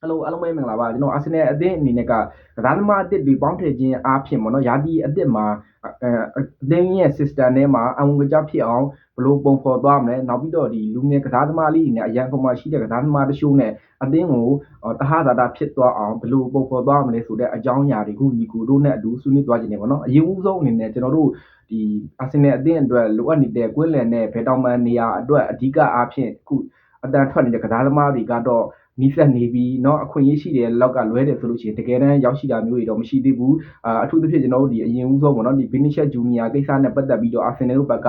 Hello အားလုံးပဲမင်္ဂလာပါကျွန်တော် Arsenal အသင်းအနေနဲ့ကစားသမားအသစ်တွေပေါင်းထည့်ခြင်းအားဖြင့်ပေါ့နော်ယာတီအသစ်မှာအသင်းရဲ့ system ထဲမှာအဝင်ကြဖြစ်အောင်ဘယ်လိုပုံဖော်သွားမလဲနောက်ပြီးတော့ဒီလူငယ်ကစားသမားလေးတွေနဲ့အရန်ကောင်မှရှိတဲ့ကစားသမားတချို့နဲ့အသင်းကိုတဟတာတာဖြစ်သွားအောင်ဘယ်လိုပုံဖော်သွားမလဲဆိုတဲ့အကြောင်းအရာတွေကိုညီကိုတို့နဲ့အတူဆွေးနွေးသွားခြင်းနေပေါ့နော်အရင်ဦးဆုံးအနေနဲ့ကျွန်တော်တို့ဒီ Arsenal အသင်းအတွက်လိုအပ်နေတဲ့ကွင်းလယ်နဲ့ဘယ်တောင်မှန်နေရာအတွက်အဓိကအားဖြင့်အခုအတန်ထွက်နေတဲ့ကစားသမားတွေကတော့နီးစပ်နေပြီးเนาะအခွင့်အရေးရှိတယ်လောက်ကလွဲတယ်ဆိုလို့ရှိရင်တကယ်တမ်းရောက်ရှိတာမျိုးတွေတော့မရှိသေးဘူးအထူးသဖြင့်ကျွန်တော်တို့ဒီအရင်ဦးဆုံးပေါ့နော်ဒီ Vinicius Junior ကိစ္စနဲ့ပတ်သက်ပြီးတော့ Arsenal တို့ဘက်က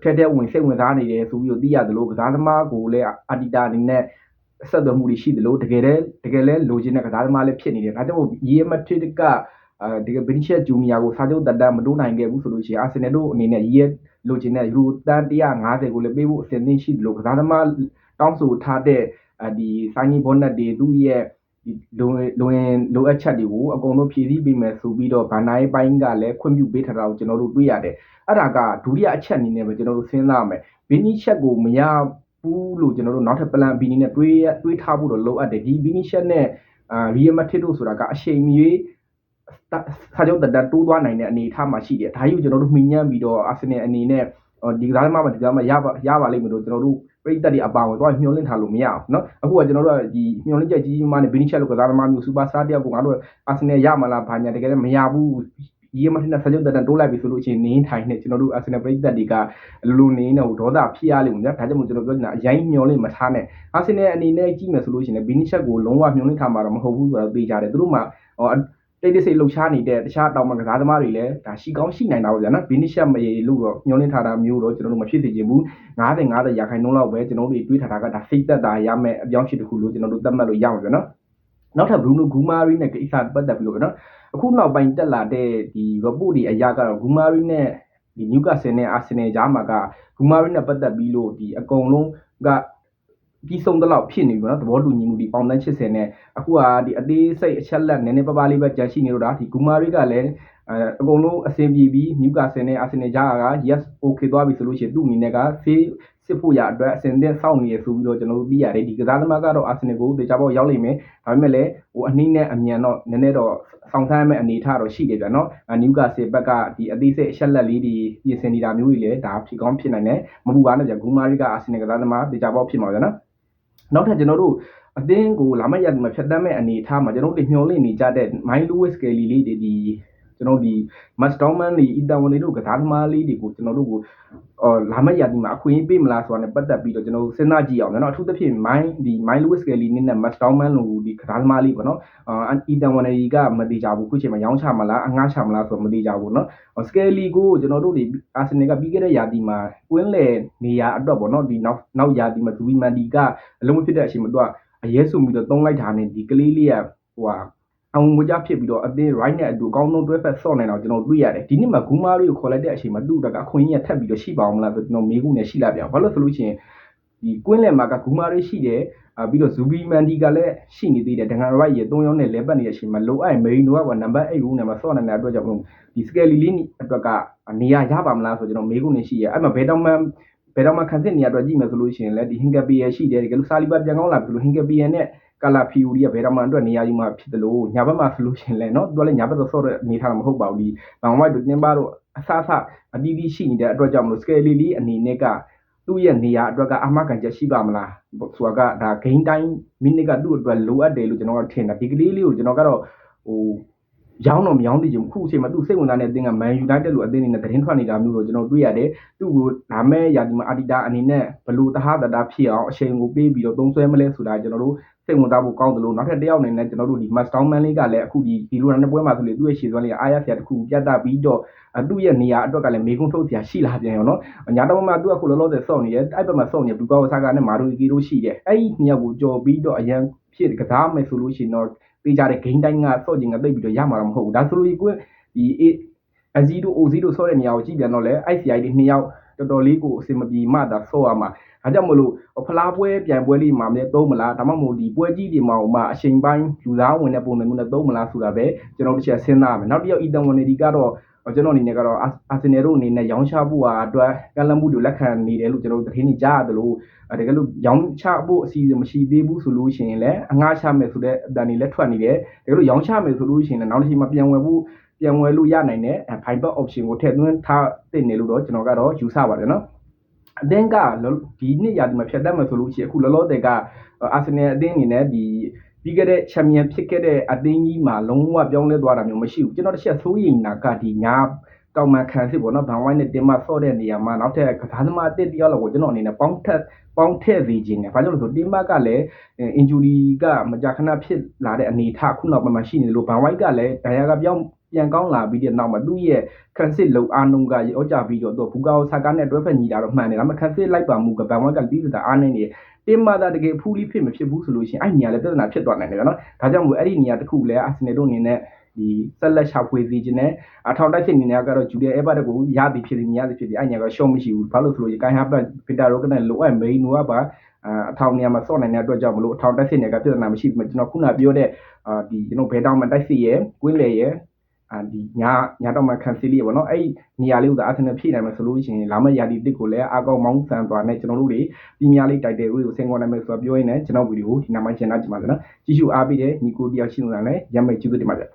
ထက်ဝင်စိတ်ဝင်စားနေတယ်ဆိုပြီးတော့သိရတယ်လို့ကစားသမားကိုလည်းအာတီတာအနေနဲ့ဆက်သွယ်မှုတွေရှိတယ်လို့တကယ်လဲလိုချင်တဲ့ကစားသမားလည်းဖြစ်နေတယ်ဒါကြောင့်မို့ရီယယ်မက်ဒရစ်ကဒီ Vinicius Junior ကိုစာချုပ်တက်တမ်းမတိုးနိုင်ခဲ့ဘူးဆိုလို့ရှိရင် Arsenal တို့အနေနဲ့ရီယယ်လိုချင်တဲ့ယူရိုတန်150ကိုလည်းပေးဖို့အဆင်သင့်ရှိတယ်လို့ကစားသမားတောင်းဆိုထားတဲ့ဒီ signing bonus တွေသူ့ရဲ့ဒီလိုအပ်ချက်တွေကိုအကုန်လုံးဖြည့်ဆည်းပေးမယ်ဆိုပြီးတော့ဗန်နိုင်းပိုင်းကလည်းခွင့်ပြုပေးထားတာကိုကျွန်တော်တို့တွေ့ရတယ်အဲ့ဒါကဒုတိယအချက်အနေနဲ့ပဲကျွန်တော်တို့စဉ်းစားမယ်ဘင်းနီချက်ကိုမရဘူးလို့ကျွန်တော်တို့နောက်ထပ် plan B နဲ့တွေးထားဖို့တော့လိုအပ်တယ်ဒီဘင်းနီချက်နဲ့ရီယယ်မက်ဒရစ်တို့ဆိုတာကအချိန်မီစာချုပ်တက်တိုးသွားနိုင်တဲ့အနေအထားမှာရှိတယ်ဒါကြီးကိုကျွန်တော်တို့မှီညမ်းပြီးတော့ Arsenal အနေနဲ့ဒီကစားသမားမှာရပါလိမ့်မယ်လို့ကျွန်တော်တို့ပြိသက်တွေအပါဝင်တော့မျှော်လင့်ထားလို့မရအောင်เนาะအခုကကျွန်တော်တို့ကဒီမျှော်လင့်ချက်ကြီးကြီးမှနဲ့ဘီနီချက်လိုကစားသမားမျိုးစူပါစတာတယောက်ကိုငါတို့ Arsenal ရမလားဘာညာတကယ်လည်းမရဘူးရီယယ်မက်ဒရစ်နဲ့စာချုပ်တက်တိုးလိုက်ပြီဆိုလို့ရှိရင်နင်းထိုင်နေကျွန်တော်တို့ Arsenal ပြိသက်တွေကလူနေနေဒေါသဖြစ်ရလိမ့်မယ်ဗျာဒါကြောင့်မို့ကျွန်တော်ပြောချင်တာအရင်မျှော်လင့်မထားနဲ့ Arsenal အနေနဲ့ကြည့်မယ်ဆိုလို့ရှိရင်ဘီနီချက်ကိုလုံးဝမျှော်လင့်ထားမှာတော့မဟုတ်ဘူးဆိုတော့သိကြတယ်သူတို့မှတိတ်တိတ်ဆိတ်လှုပ်ရှားနေတဲ့တခြားတောင်မှကစားသမားတွေလည်းဒါရှိကောင်းရှိနိုင်တာပေါ့ဗျာနော်ဘီနီရှက်မရေလို့တော့ညှိုးနှင်းထားတာမျိုးတော့ကျွန်တော်တို့မဖြစ်စေချင်ဘူး90ရာခိုင်နှုန်းလောက်ပဲကျွန်တော်တို့တွေးထားတာကဒါစိတ်သက်သာရမယ်အပြောင်းအရွှေ့တစ်ခုလို့ကျွန်တော်တို့သတ်မှတ်လို့ရမှာဗျာနော်နောက်ထပ် Bruno Guimaraes နဲ့ကိစ္စပတ်သက်ပြီးတော့ဗျာနော်အခုနောက်ပိုင်းတက်လာတဲ့ဒီ report တွေအရကတော့ Guimaraes နဲ့ဒီ Newcastle နဲ့ Arsenal ကြားမှာက Guimaraes နဲ့ပတ်သက်ပြီးလို့ဒီအကုန်လုံးကပြီးဆုံးတော့ဖြစ်နေပြီเนาะသဘောတူညီမှုဒီပေါင်တန်း80နဲ့အခုကဒီအသေးစိတ်အချက်လက်နည်းနည်းပါးပါးလေးပဲကြန့်ရှိနေလို့ဒါဒီဂူမာရီကလည်းအကုန်လုံးအဆင်ပြေပြီးနျူကာဆယ်နဲ့အာဆင်နယ်ကြားက yes okay သွားပြီဆိုလို့ရှိရင်သူ့အနေနဲ့ကစစ်ဖို့ရအတွက်အဆင်သင့်စောင့်နေရဆိုပြီးတော့ကျွန်တော်တို့သိရတယ်ဒီကစားသမားကတော့အာဆင်နယ်ကိုတေချာပေါက်ရောက်လိမ့်မယ်ဒါပေမဲ့လည်းဟိုအနည်းနဲ့အမြန်တော့နည်းနည်းတော့ဆောင်ဆန်းမဲ့အနေထားတော့ရှိတယ်ဗျာเนาะနျူကာဆယ်ဘက်ကဒီအသေးစိတ်အချက်လက်လေးတွေပြင်ဆင်နေတာမျိုးတွေလည်းဒါဖြစ်ကောင်းဖြစ်နိုင်တယ်မပူပါနဲ့ဗျာဂူမာရီကအာဆင်နယ်ကစားသမားတေချာပေါက်ဖြစ်မှာဗျာနော်နောက်ထပ်ကျွန်တော်တို့အသင်းကိုလာမယ့်ရက်မှာဖြတ်တန်းမဲ့အနေအထားမှာကျွန်တော်တို့မျှော်လင့်နေကြတဲ့ Mike Lewis Kelly လေးတွေဒီကျွန်တော်ဒီ Mastoman တွေ Itawan တွေတို့ကစားသမားလေးတွေကိုကျွန်တော်တို့ကိုလာမယ့်ရက်ဒီမှာအခွင့်အရေးပေးမလားဆိုတာနဲ့ပတ်သက်ပြီးတော့ကျွန်တော်တို့စဉ်းစားကြည့်အောင်နော်အထူးသဖြင့် Mike Lewis Kelly နဲ့ Mastoman လို့ဒီကစားသမားလေးပေါ့နော်Itawan တွေကမသေးကြဘူးခုချိန်မှာရောင်းချမလားအငှားချမလားဆိုတော့မသေးကြဘူးနော် Skelly ကိုကျွန်တော်တို့ဒီ Arsenal ကပြီးခဲ့တဲ့ရာသီမှာကွင်းလေနေရာအတွက်ပေါ့နော်ဒီနောက်ရာသီမှာသူဝီမန်ဒီကအလုံးမဖြစ်တဲ့အချိန်မှာသူကအရဲဆိုပြီးတော့တုံးလိုက်တာနဲ့ဒီကလေးလေးကဟိုအောင်ငွေကြဖြစ်ပြီးတော့အသင်း right နဲ့အတူအကောင်းဆုံးတွဲဖက်ဆော့နေတာကိုကျွန်တော်တွေ့ရတယ်ဒီနှစ်မှာဂူမာရီကိုခေါ်လိုက်တဲ့အချိန်မှာသူ့အတွက်ကအခွင့်အရေးထပ်ပြီးတော့ရှိပါအောင်မလားဆိုကျွန်တော်မေးခုနဲ့ရှိလာပြန်ဘာလို့ဆိုလို့ရှိရင်ဒီကွင်းလယ်မှာကဂူမာရီရှိတယ်ပြီးတော့ဇူဘီမန်ဒီကလည်းရှိနေသေးတယ်ဒန်ဂန်ရိုက်ရေ3ယောက်နဲ့လဲပတ်နေတဲ့အချိန်မှာလိုအပ်မေရီနိုကနံပါတ်8ဦးနဲ့မှာဆော့နေတဲ့အတွက်ကြောင့်ဒီစကယ်လီလေးအတွက်ကနေရာရပါမလားဆိုကျွန်တော်မေးခုနဲ့ရှိရအဲ့မှာဘယ်တော့မှခံစစ်နေရအတွက်ကြည့်မယ်ဆိုလို့ရှိရင်လည်းဒီဟင်ကပီယယ်ရှိတယ်ဒီကလူစာလီဘတ်ပြန်ကောင်းလာပြီလို့ဟင်ကပီယယ်နဲ့ကာလာဖီယိုရီကဘယ်တော့မှအတွက်နေရာယူမှာဖြစ်တယ်လို့ညာဘက်မှာဆိုလို့ရှိရင်လည်းเนาะသူကလည်းညာဘက်တော့ဆော့တဲ့အနေထားမဟုတ်ပါဘူးဒီဘန်ဝိုက်တို့တင်ပါတော့အဆအတီးတီးရှိနေတဲ့အတွက်ကြောင့်မလို့စကယ်လီလေးအနေနဲ့ကသူ့ရဲ့နေရာအတွက်ကအာမခံချက်ရှိပါမလားဆိုတာကဒါဂိမ်းတိုင်းမိနစ်ကသူ့အတွက်လိုအပ်တယ်လို့ကျွန်တော်ကထင်တာဒီကလေးလေးကိုကျွန်တော်ကတော့ဟိုရောင်းတော့မရောင်းသေးချင်ဘူးခုအချိန်မှာသူစိတ်ဝင်စားတဲ့အသင်းက Man United လို့အသင်းနေနဲ့သတင်းထွက်နေတာမျိုးတော့ကျွန်တော်တွေ့ရတယ်သူ့ကိုလာမဲ့ရာဒီမှာအာတီတာအနေနဲ့ဘလူးတဟတတာဖြစ်အောင်အချိန်ကိုပေးပြီးတော့သုံးဆွဲမလဲဆိုတာကျွန်တော်တို့စိတ်ဝင်စားဖို့ကောင်းတယ်လို့နောက်ထပ်တစ်ယောက်အနေနဲ့ကျွန်တော်တို့ဒီ Mastoman လေးကလည်းအခုဒီလိုရတဲ့ပွဲမှာဆိုလေသူ့ရဲ့ရှေ့စွမ်းလေးအားရစရာတစ်ခုပြတ်တာပြီးတော့သူ့ရဲ့နေရာအတွက်ကလည်းမေကုန်းထုတ်စရာရှိလာပြန်ရောနော်ညာတော့မှသူကခုလောလောဆယ်စော့နေတယ်အဲ့ဘက်မှာစော့နေဘူကောဆာကနဲ့မာရိုကီတို့ရှိတယ်အဲ့ဒီနှစ်ယောက်ကိုကြော်ပြီးတော့အရန်ဖြစ်ကစားမယ်ဆိုလို့ရှိရင်တော့ပေးကြတဲ့ဂိမ်းတိုင်းကစော့ခြင်းကသိပြီးတော့ရမှာတော့မဟုတ်ဘူးဒါဆိုလို့ဒီအဇီတို့အိုဇီတို့ဆော့တဲ့နေရာကိုကြည့်ပြန်တော့လေ ICI တွေနှစ်ယောက်တော်တော်လေးကိုအစင်မပြေမှသာဆော့ရမှာဒါကြောင့်မလို့ဖလားပွဲပြန်ပွဲလေးမှာမလဲသုံးမလားဒါမှမဟုတ်ဒီပွဲကြီးတွေမှာအချိန်ပိုင်းလူသားဝင်တဲ့ပုံစံမျိုးနဲ့သုံးမလားဆိုတာပဲကျွန်တော်တို့တစ်ချက်စဉ်းစားရမယ်နောက်တစ်ယောက်အီတန်ဝန်နေဒီကတော့ ကျွန်တော်အနေနဲ့ကတော့အာဆင်နယ်တို့အနေနဲ့ရောင်းချဖို့အတွက်ကန့်လန့်မှုတွေလက်ခံနေတယ်လို့ကျွန်တော်တို့သတင်းတွေကြားရတယ်လို့တကယ်လို့ရောင်းချဖို့အစီအစဉ်မရှိသေးဘူးဆိုလို့ရှိရင်လည်းအငှားချမယ်ဆိုတဲ့အတန်တွေလည်းထွက်နေတယ်တကယ်လို့ရောင်းချမယ်ဆိုလို့ရှိရင်လည်းနောက်တစ်ချိန်မှာပြန်ဝယ်လို့ရနိုင်တဲ့ buyback option ကိုထည့်သွင်းထားတင်နေလို့တော့ကျွန်တော်ကတော့ယူဆပါတယ်နော်အသင်းကဒီနှစ်ရာသီမှာဖြတ်တတ်မယ်ဆိုလို့ရှိရင်အခုလောလောဆယ်ကအာဆင်နယ်အသင်းအနေနဲ့ဒီပြီးခဲ့တဲ့ချန်ပီယံဖြစ်ခဲ့တဲ့အသင်းကြီးမှာလုံးဝပြောင်းလဲသွားတာမျိုးမရှိဘူးကျွန်တော်တစ်ချက်စိုးရိမ်တာကဒီညာတောင်မှခံစစ်ပေါ့နော်ဘန်ဝိုင်းနဲ့တင်မဆော့တဲ့နေရာမှာနောက်ထပ်ကစားသမားအသစ်တယောက်လောက်ကိုကျွန်တော်အနေနဲ့ပေါင်းထည့်စေခြင်းတယ်။ဘာကြောင့်လဲဆိုတင်မကလည်း injury ကမကြာခဏဖြစ်လာတဲ့အနေအထားခုနောက်ပိုင်းမှာရှိနေလို့ဘန်ဝိုင်းကလည်းဒဏ်ရာကပြန်ကောင်းလာပြီးတဲ့နောက်မှာသူ့ရဲ့ခန်းစစ်လုံအားနှုန်းကရောကြပြီးတော့သူဘူကာဆာကာနဲ့တွဲဖက်ညီတာတော့မှန်တယ်ဒါပေမဲ့ခန်းစစ်လိုက်ပါမှုကဘန်ဝိုင်းကပြီးစတာအားနေနေတင်မသာတကယ်ဖူးလိဖြစ်မဖြစ်ဘူးဆိုလို့ရှိရင်အဲ့နေရာလည်းပြဿနာဖြစ်သွားနိုင်တယ်နော်ဒါကြောင့်မို့အဲ့ဒီနေရာတစ်ခုလည်းအာဆင်နယ်တို့အနေနဲ့ဒီဆက်လက်ရှာဖွေစီခြင်းနဲ့အထောက်တိုက်ဖြစ်နေနေကတော့ဂျူလီယာအေဗာတက်ကိုရသည်ဖြစ်သည်မရသည်ဖြစ်သည်အဲ့ညာကရှော့မရှိဘူးဘာလို့ဆိုလို့ကိုင်ဟာဘတ်ပီတာရိုကနဲ့လိုအပ်မိန်နိုကပါအထောင်နေရာမှာစော့နိုင်တဲ့အတွက်ကြောင့်မလို့အထောင်တိုက်ဖြစ်နေကပြဿနာမရှိဘူးကျွန်တော်ခုနပြောတဲ့ဒီကျွန်တော်ဘဲတောင်မှာတိုက်စစ်ရဲ့ကွင်းလေရဲ့ဒီညာတော့မှခံစီလေးပေါ့နော်အဲ့နေရာလေးကိုအာဆင်နယ်ဖြည့်နိုင်မယ်ဆိုလို့ရှိရင်လာမယ့်ရာသီတစ်ကိုလည်းအကောက်မောင်းဆန်သွားနဲ့ကျွန်တော်တို့တွေပြည်များလေးတိုက်တယ်ဦးကိုဆင်ကောနိုင်မယ်ဆိုတော့ပြောရင်းနဲ့ကျွန်တော်ဗီဒီယိုဒီနားမှာရှင်းလာကြပါမယ်နော်ကြည့်ရှုအားပေးတဲ့ညီကိုတယောက်ရှိနေတာနဲ့ရမ်းမိတ်ကျေးဇူးတင်ပါတယ်